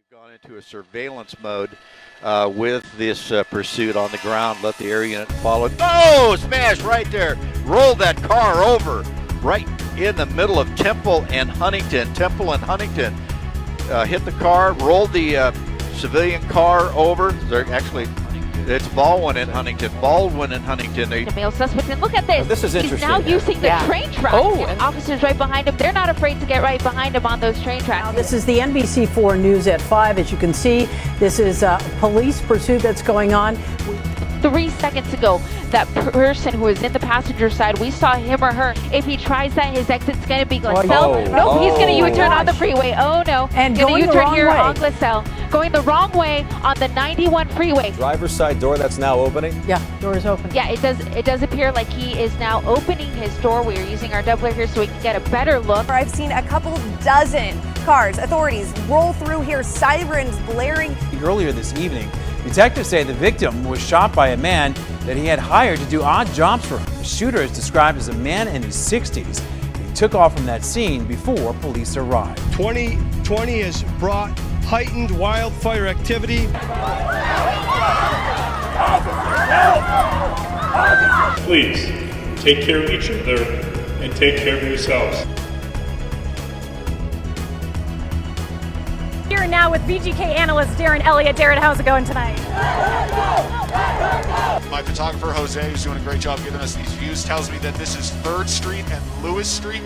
Gone into a surveillance mode with this pursuit on the ground. Let the air unit follow. Oh, smash right there. Rolled that car over right in the middle of Temple and Huntington. Hit the car, rolled the civilian car over. It's Baldwin in Huntington. The male suspect, and look at this. This is interesting. He's now using the train tracks. And officers right behind him. They're not afraid to get right behind him on those train tracks. Now, this is the NBC4 News at 5. As you can see, this is a police pursuit that's going on. 3 seconds ago, that person who was in the passenger side, we saw him or her. If he tries that, his exit's going to be Glassell. He's going to U-turn on the freeway. Oh, no. And going the wrong here way. on Glassell. Going the wrong way on the 91 freeway. Driver's side door that's now opening? Yeah, door is open. Yeah, it does appear like he is now opening his door. We are using our doubler here so we can get a better look. I've seen a couple dozen cars, authorities roll through here, sirens blaring. Earlier this evening, detectives say the victim was shot by a man that he had hired to do odd jobs for him. The shooter is described as a man in his 60s. He took off from that scene before police arrived. 2020 has brought heightened wildfire activity. Please take care of each other and take care of yourselves. Here now with VGK analyst Darren Elliott. Darren, how's it going tonight? My photographer Jose, who's doing a great job giving us these views, tells me that this is 3rd Street and Lewis Street.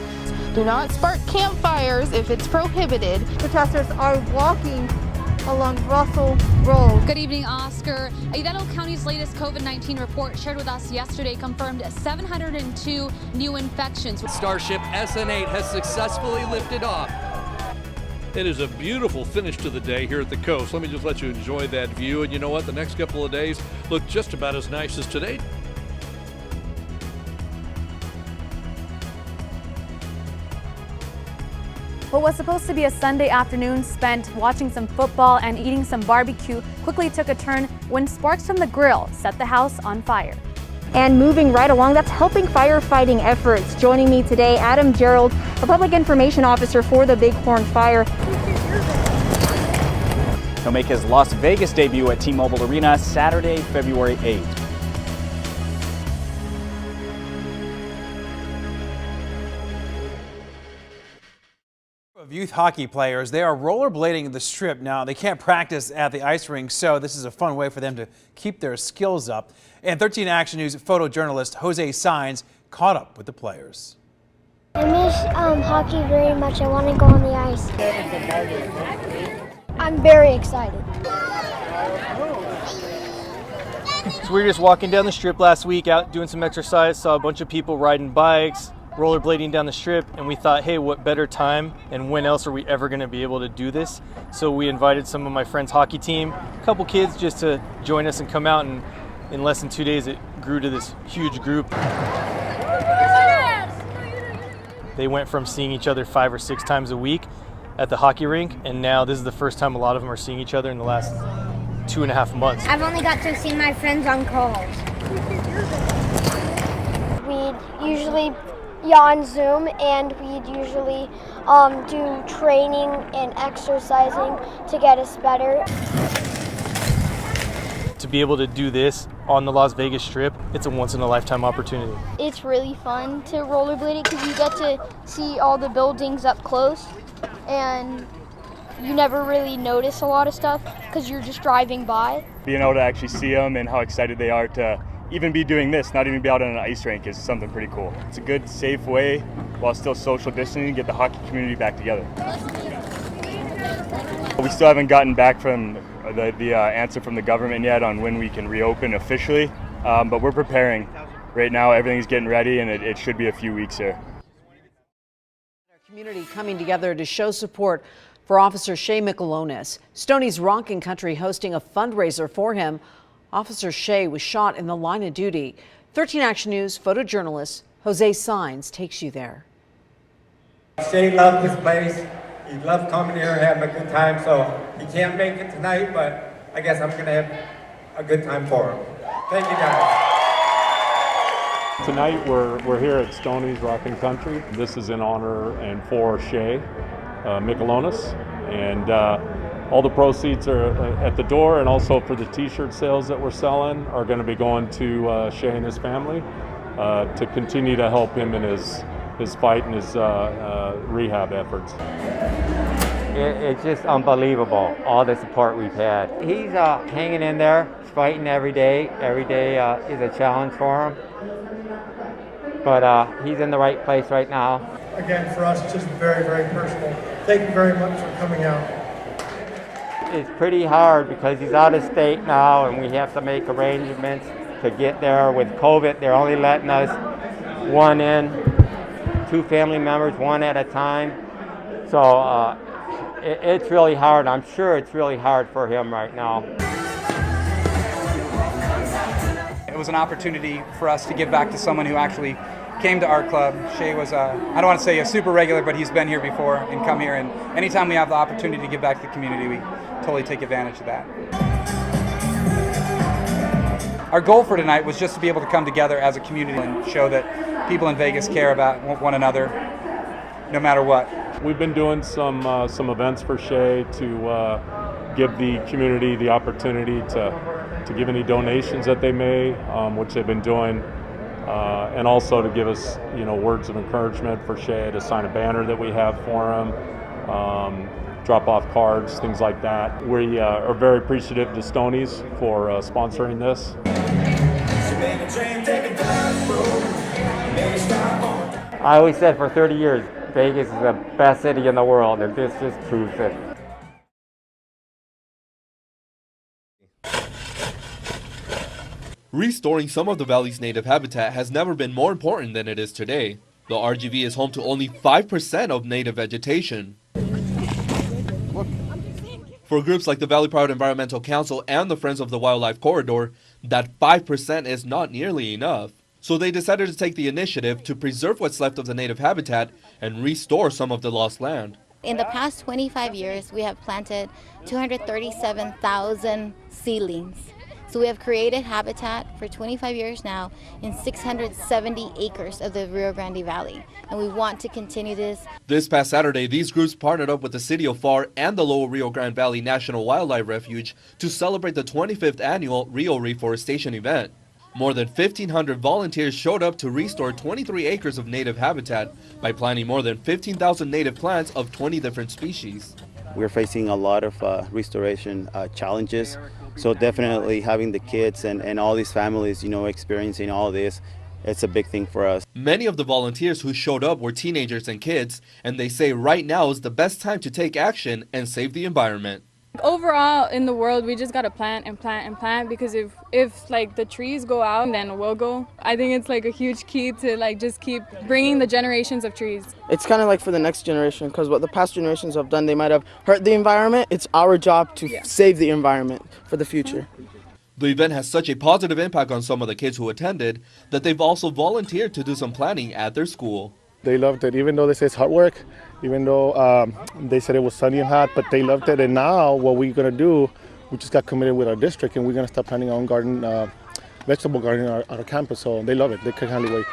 Do not spark campfires if it's prohibited. Protesters are walking along Russell Road. Good evening, Oscar. Hidalgo County's latest COVID-19 report shared with us yesterday confirmed 702 new infections. Starship SN8 has successfully lifted off. It is a beautiful finish to the day here at the coast. Let me just let you enjoy that view. And you know what? The next couple of days look just about as nice as today. What was supposed to be a Sunday afternoon spent watching some football and eating some barbecue quickly took a turn when sparks from the grill set the house on fire. And moving right along, that's helping firefighting efforts. Joining me today, Adam Gerald, a public information officer for the Bighorn Fire. He'll make his Las Vegas debut at T-Mobile Arena Saturday, February 8th. Of youth hockey players, they are rollerblading the strip now. They can't practice at the ice rink, so this is a fun way for them to keep their skills up. And 13 Action News photojournalist Jose Saenz caught up with the players. I miss hockey very much. I want to go on the ice. I'm very excited. So we were just walking down the strip last week, out doing some exercise, saw a bunch of people riding bikes, rollerblading down the strip, and we thought, hey, what better time and when else are we ever going to be able to do this? So we invited some of my friends' hockey team, a couple kids, just to join us and come out, and in less than 2 days it grew to this huge group. They went from seeing each other 5 or 6 times a week at the hockey rink, and now this is the first time a lot of them are seeing each other in the last 2.5 months. I've only got to see my friends on calls. We'd usually on Zoom, and we'd usually do training and exercising to get us better. To be able to do this on the Las Vegas Strip, it's a once-in-a-lifetime opportunity. It's really fun to rollerblade it because you get to see all the buildings up close, and you never really notice a lot of stuff because you're just driving by. Being able to actually see them and how excited they are to even be doing this, not even be out on an ice rink, is something pretty cool. It's a good, safe way, while still social distancing, to get the hockey community back together. We still haven't gotten back from the answer from the government yet on when we can reopen officially, but we're preparing. Right now, everything's getting ready, and it should be a few weeks here. Our community coming together to show support for Officer Shea McAllen. Stoney's Ronkin Country hosting a fundraiser for him. Officer Shea was shot in the line of duty. 13 Action News photojournalist Jose Saenz takes you there. Shea loved this place. He loved coming here and having a good time, so he can't make it tonight, but I guess I'm going to have a good time for him. Thank you, guys. Tonight we're here at Stoney's Ronkin Country. This is in honor and for Shea McAllen, and All the proceeds are at the door, and also for the t-shirt sales that we're selling are going to be going to Shay and his family to continue to help him in his fight and his rehab efforts. It's just unbelievable, all the support we've had. He's hanging in there, fighting every day. Every day is a challenge for him. But he's in the right place right now. Again, for us, it's just very, very personal. Thank you very much for coming out. It's pretty hard because he's out of state now and we have to make arrangements to get there. With COVID, they're only letting us one in, 2 family members, one at a time. So it's really hard. I'm sure it's really hard for him right now. It was an opportunity for us to give back to someone who actually came to our club. Shay was, I don't want to say a super regular, but he's been here before and come here. And anytime we have the opportunity to give back to the community, we totally take advantage of that. Our goal for tonight was just to be able to come together as a community and show that people in Vegas care about one another, no matter what. We've been doing some events for Shay to give the community the opportunity to give any donations that they may, which they've been doing, and also to give us, words of encouragement for Shay, to sign a banner that we have for him, drop off cards, things like that. We are very appreciative to Stoney's for sponsoring this. I always said for 30 years, Vegas is the best city in the world, and this just proves it. Restoring some of the valley's native habitat has never been more important than it is today. The RGV is home to only 5% of native vegetation. For groups like the Valley Proud Environmental Council and the Friends of the Wildlife Corridor, that 5% is not nearly enough. So they decided to take the initiative to preserve what's left of the native habitat and restore some of the lost land. In the past 25 years, we have planted 237,000 seedlings. So we have created habitat for 25 years now in 670 acres of the Rio Grande Valley, and we want to continue this. This past Saturday, these groups partnered up with the City of FAR and the Lower Rio Grande Valley National Wildlife Refuge to celebrate the 25th annual Rio Reforestation event. More than 1,500 volunteers showed up to restore 23 acres of native habitat by planting more than 15,000 native plants of 20 different species. We're facing a lot of restoration challenges. So definitely having the kids and all these families, experiencing all this, it's a big thing for us. Many of the volunteers who showed up were teenagers and kids, and they say right now is the best time to take action and save the environment. Overall, in the world, we just gotta plant and plant and plant, because if like the trees go out, then we'll go. I think it's like a huge key to just keep bringing the generations of trees. It's kind of like for the next generation, because what the past generations have done, they might have hurt the environment. It's our job to save the environment for the future. The event has such a positive impact on some of the kids who attended that they've also volunteered to do some planting at their school. They loved it, even though they say it's hard work, even though they said it was sunny and hot, but they loved it. And now what we're going to do, we just got committed with our district, and we're going to start planting our own garden, vegetable garden at our campus. So they love it. They can't hardly wait.